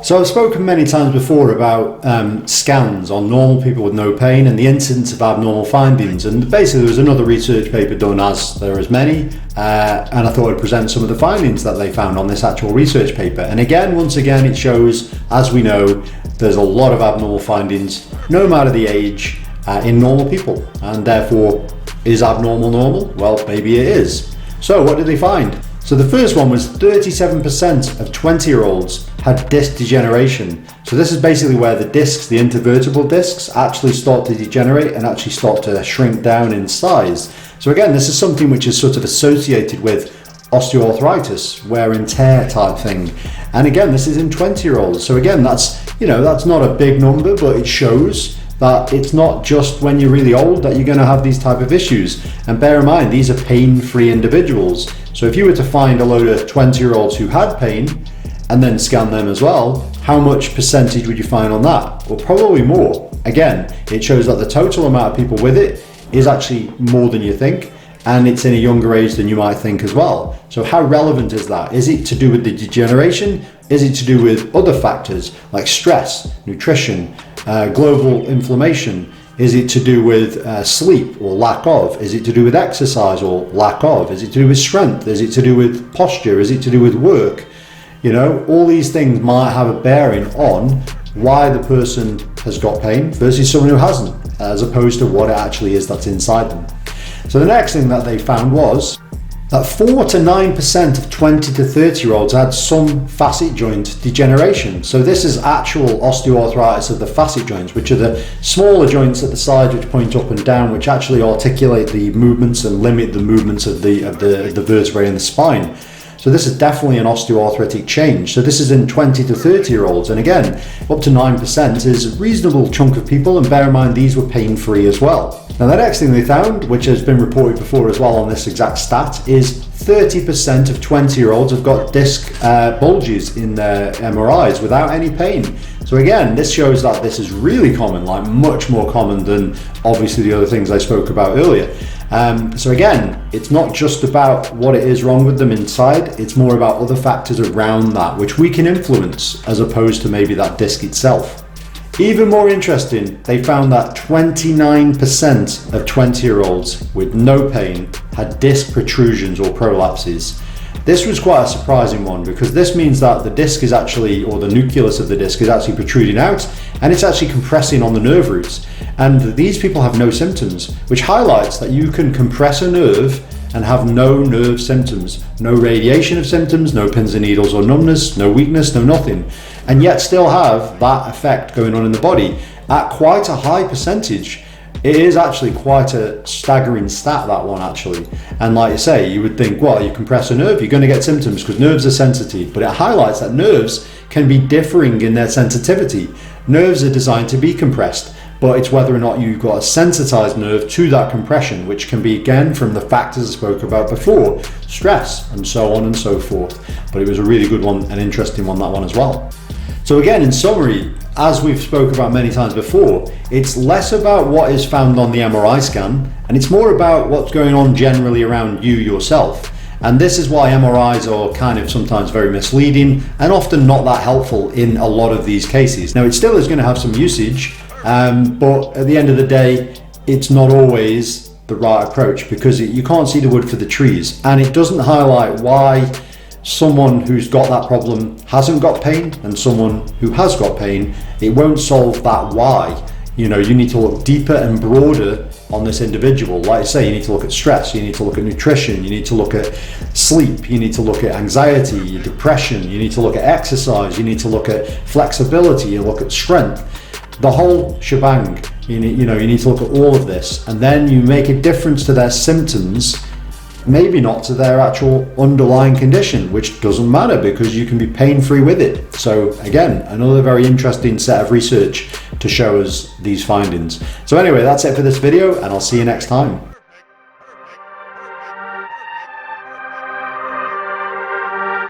So I've spoken many times before about scans on normal people with no pain and the incidence of abnormal findings, and basically there was another research paper done, as there is many, and I thought I'd present some of the findings that they found on this actual research paper. And again, once again, it shows, as we know, there's a lot of abnormal findings, no matter the age, in normal people, and therefore, is abnormal normal? Well, maybe it is. So what did they find? So the first one was 37% of 20-year-olds had disc degeneration. So this is basically where the discs, the intervertebral discs, actually start to degenerate and actually start to shrink down in size. So again, this is something which is sort of associated with osteoarthritis, wear and tear type thing. And again, this is in 20-year-olds. So again, that's not a big number, but it shows that it's not just when you're really old that you're going to have these type of issues. And bear in mind, these are pain-free individuals. So if you were to find a load of 20-year-olds who had pain and then scan them as well, how much percentage would you find on that? Well, probably more. Again, it shows that the total amount of people with it is actually more than you think, and it's in a younger age than you might think as well. So how relevant is that? Is it to do with the degeneration? Is it to do with other factors like stress, nutrition, global inflammation? Is it to do with sleep or lack of? Is it to do with exercise or lack of? Is it to do with strength? Is it to do with posture? Is it to do with work? You know, all these things might have a bearing on why the person has got pain versus someone who hasn't, as opposed to what it actually is that's inside them. So the next thing that they found was that 4 to 9% of 20 to 30-year-olds had some facet joint degeneration. So this is actual osteoarthritis of the facet joints, which are the smaller joints at the side which point up and down, which actually articulate the movements and limit the movements of the vertebrae in the spine. So this is definitely an osteoarthritic change. So this is in 20 to 30-year-olds. And again, up to 9% is a reasonable chunk of people. And bear in mind, these were pain-free as well. Now, the next thing they found, which has been reported before as well on this exact stat, is 30% of 20-year-olds have got disc bulges in their MRIs without any pain. So again, this shows that this is really common, like much more common than obviously the other things I spoke about earlier. So again, it's not just about what it is wrong with them inside, it's more about other factors around that, which we can influence as opposed to maybe that disc itself. Even more interesting, they found that 29% of 20-year-olds with no pain had disc protrusions or prolapses. This was quite a surprising one because this means that the disc is actually, or the nucleus of the disc is actually protruding out and it's actually compressing on the nerve roots. And these people have no symptoms, which highlights that you can compress a nerve and have no nerve symptoms, no radiation of symptoms, no pins and needles or numbness, no weakness, no nothing, and yet still have that effect going on in the body at quite a high percentage. It is actually quite a staggering stat, that one actually. And like you say, you would think, well, you compress a nerve, you're going to get symptoms because nerves are sensitive, but it highlights that nerves can be differing in their sensitivity. Nerves are designed to be compressed, but it's whether or not you've got a sensitized nerve to that compression, which can be again from the factors I spoke about before, stress and so on and so forth. But it was a really good one, an interesting one, that one as well. So again, in summary, as we've spoke about many times before, it's less about what is found on the MRI scan, and it's more about what's going on generally around you yourself. And this is why MRIs are kind of sometimes very misleading and often not that helpful in a lot of these cases. Now, it still is going to have some usage, but at the end of the day, it's not always the right approach because you can't see the wood for the trees, and it doesn't highlight why someone who's got that problem hasn't got pain and someone who has got pain. It won't solve that why. You know, you need to look deeper and broader on this individual. Like I say, you need to look at stress, you need to look at nutrition, you need to look at sleep, you need to look at anxiety, depression, you need to look at exercise, you need to look at flexibility, you look at strength, the whole shebang. You need to look at all of this, and then you make a difference to their symptoms, maybe not to their actual underlying condition, which doesn't matter because you can be pain-free with it. So again, another very interesting set of research to show us these findings. So anyway, that's it for this video, and I'll see you next time.